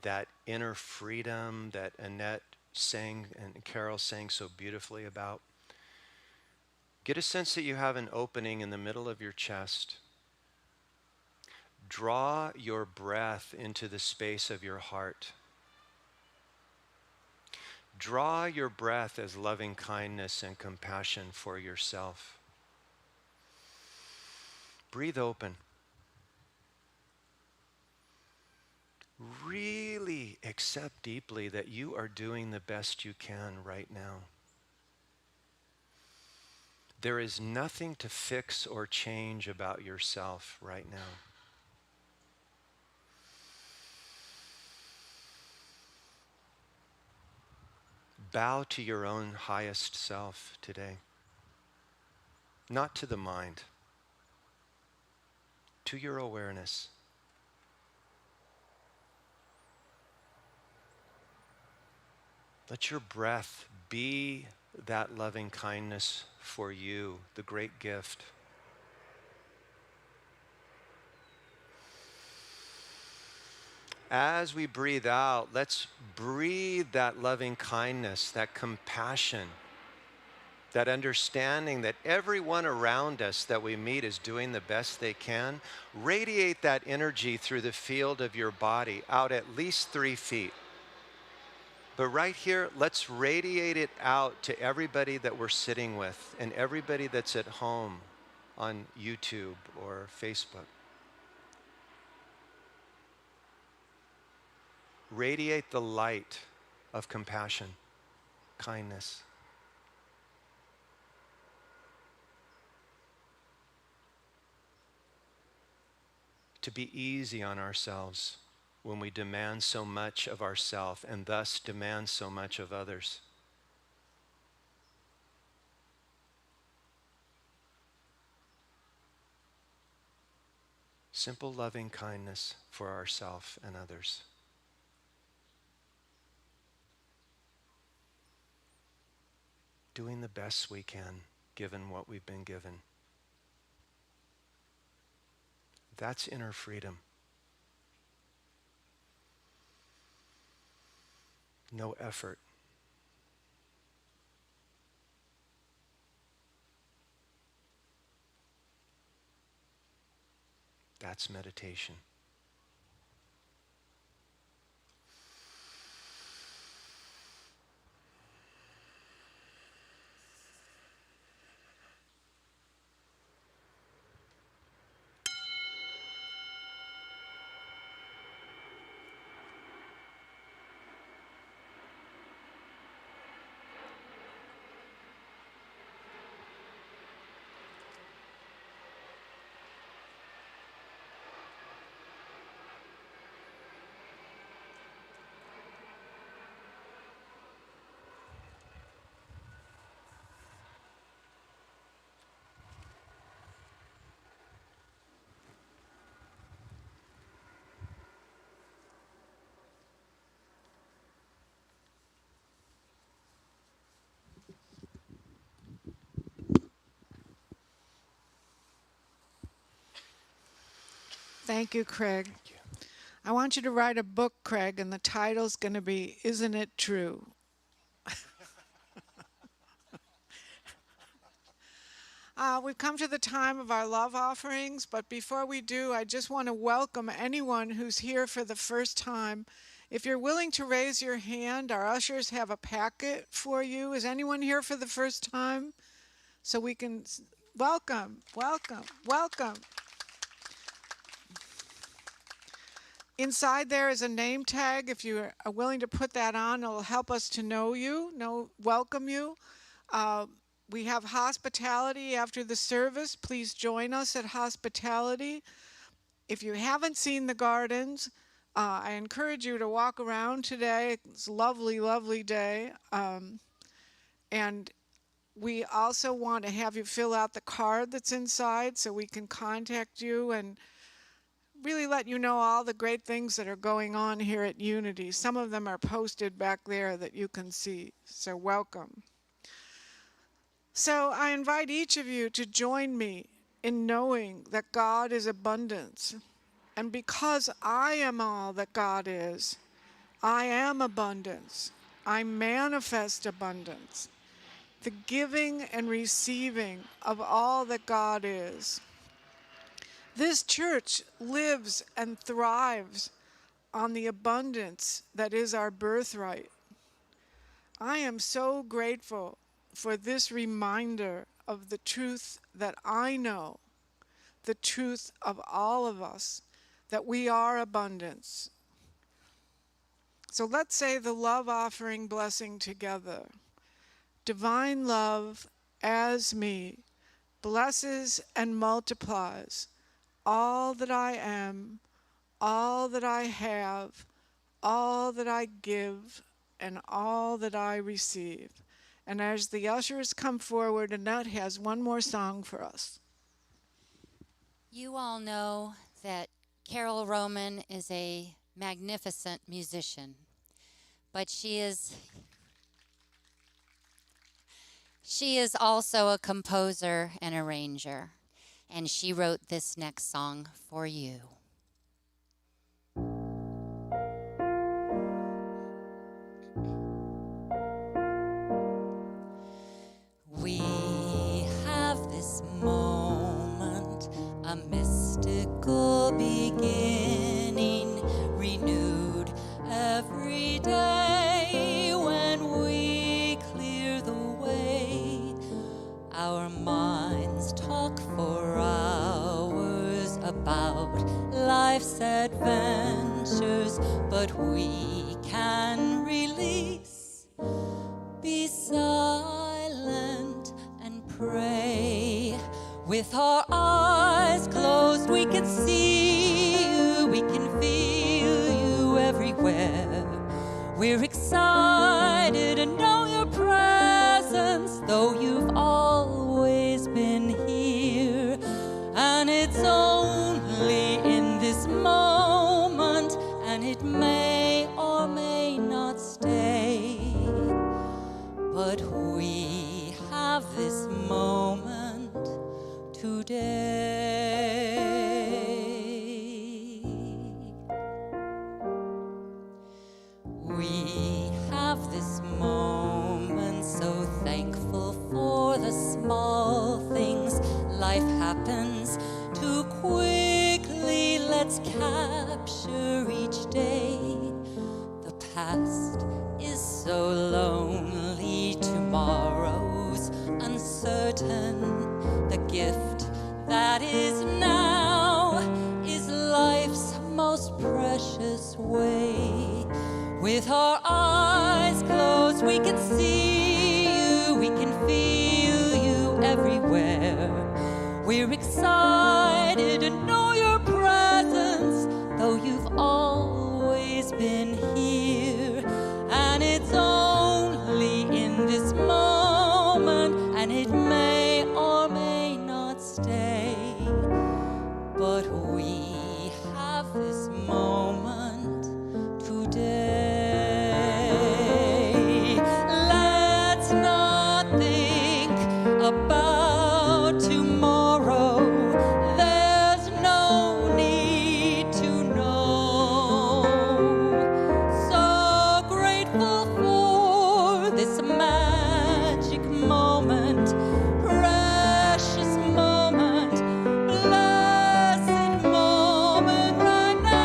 [SPEAKER 6] that inner freedom that Annette sang and Carol sang so beautifully about, get a sense that you have an opening in the middle of your chest. Draw your breath into the space of your heart. Draw your breath as loving kindness and compassion for yourself. Breathe open. Really accept deeply that you are doing the best you can right now. There is nothing to fix or change about yourself right now. Bow to your own highest self today. Not to the mind, to your awareness. Let your breath be that loving kindness for you, the great gift. As we breathe out, let's breathe that loving kindness, that compassion, that understanding that everyone around us that we meet is doing the best they can. Radiate that energy through the field of your body out at least 3 feet. But right here, let's radiate it out to everybody that we're sitting with and everybody that's at home on YouTube or Facebook. Radiate the light of compassion, kindness. To be easy on ourselves when we demand so much of ourselves and thus demand so much of others. Simple loving kindness for ourselves and others. Doing the best we can, given what we've been given. That's inner freedom. No effort. That's meditation.
[SPEAKER 7] Thank you, Craig.
[SPEAKER 6] Thank you.
[SPEAKER 7] I want you to write a book, Craig, and the title's going to be, Isn't It True? We've come to the time of our love offerings, but before we do, I just want to welcome anyone who's here for the first time. If you're willing to raise your hand, our ushers have a packet for you. Is anyone here for the first time? So we can welcome, welcome, welcome. Inside there is a name tag. If you are willing to put that on, it'll help us to know you, welcome you. We have hospitality after the service. Please join us at hospitality. If you haven't seen the gardens, I encourage you to walk around today. It's a lovely, lovely day. And we also want to have you fill out the card that's inside so we can contact you and really let you know all the great things that are going on here at Unity. Some of them are posted back there that you can see, so welcome. So I invite each of you to join me in knowing that God is abundance. And because I am all that God is, I am abundance. I manifest abundance, the giving and receiving of all that God is. This church lives and thrives on the abundance that is our birthright. I am so grateful for this reminder of the truth that I know, the truth of all of us, that we are abundance. So let's say the love offering blessing together. Divine love as me blesses and multiplies all that I am, all that I have, all that I give, and all that I receive. And as the ushers come forward, Annette has one more song for us.
[SPEAKER 2] You all know that Carol Roman is a magnificent musician, but she is also a composer and arranger, and she wrote this next song for you. We have this moment, a mystical beginning, renewed every day when we clear the way. Our minds talk for hours about life's adventures, but we can release, be silent and pray. With our eyes closed, we can see you, we can feel you everywhere. We're excited to know your presence, though you've always been here. And it's only in this moment, and it may or may not stay. But we have this moment today. We have this moment, so thankful for the small things. Life happens too quickly, let's capture each day. The past is so lonely, tomorrow's uncertain. The gift that is now is life's most precious way. With our eyes closed, we can see you, we can feel you everywhere. We're excited to know your presence, though you've always been here. And it's only in this moment, and it may or may not stay. But we have this moment today. Let's not think about tomorrow. There's no need to know. So grateful for this magic moment, precious moment, blessed moment right now.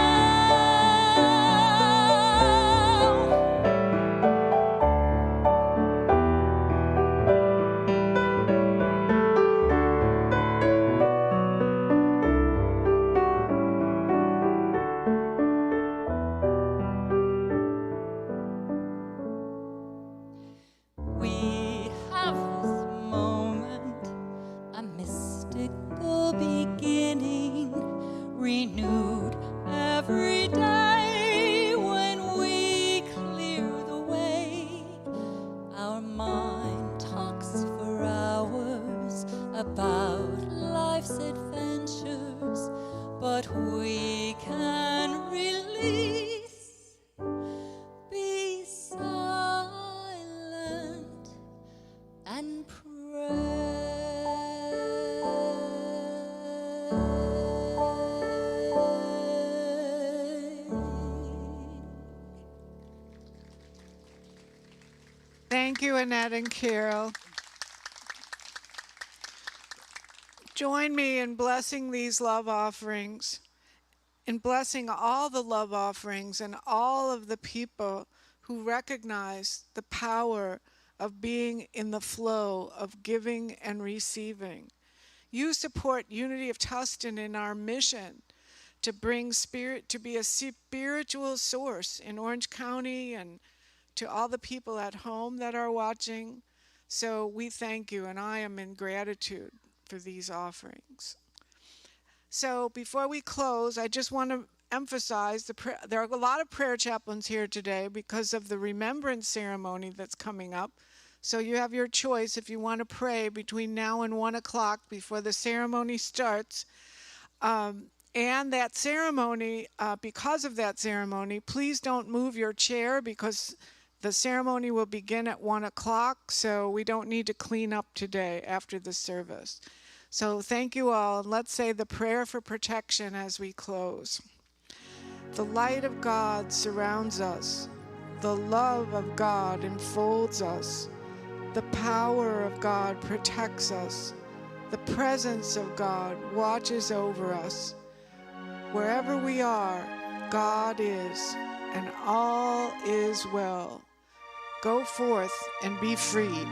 [SPEAKER 5] about life's adventures, but we can release, be silent, and
[SPEAKER 7] Thank you, Annette and Carol. Join me in blessing these love offerings, in blessing all the love offerings and all of the people who recognize the power of being in the flow of giving and receiving. You support Unity of Tustin in our mission to bring spirit, to be a spiritual source in Orange County and to all the people at home that are watching. So we thank you, and I am in gratitude for these offerings. So before we close, I just want to emphasize there are a lot of prayer chaplains here today because of the remembrance ceremony that's coming up. So you have your choice if you want to pray between now and 1 o'clock before the ceremony starts. And that ceremony, because of that ceremony, please don't move your chair because the ceremony will begin at 1 o'clock, so we don't need to clean up today after the service. So thank you all, and let's say the prayer for protection as we close. The light of God surrounds us. The love of God enfolds us. The power of God protects us. The presence of God watches over us. Wherever we are, God is, and all is well. Go forth and be free.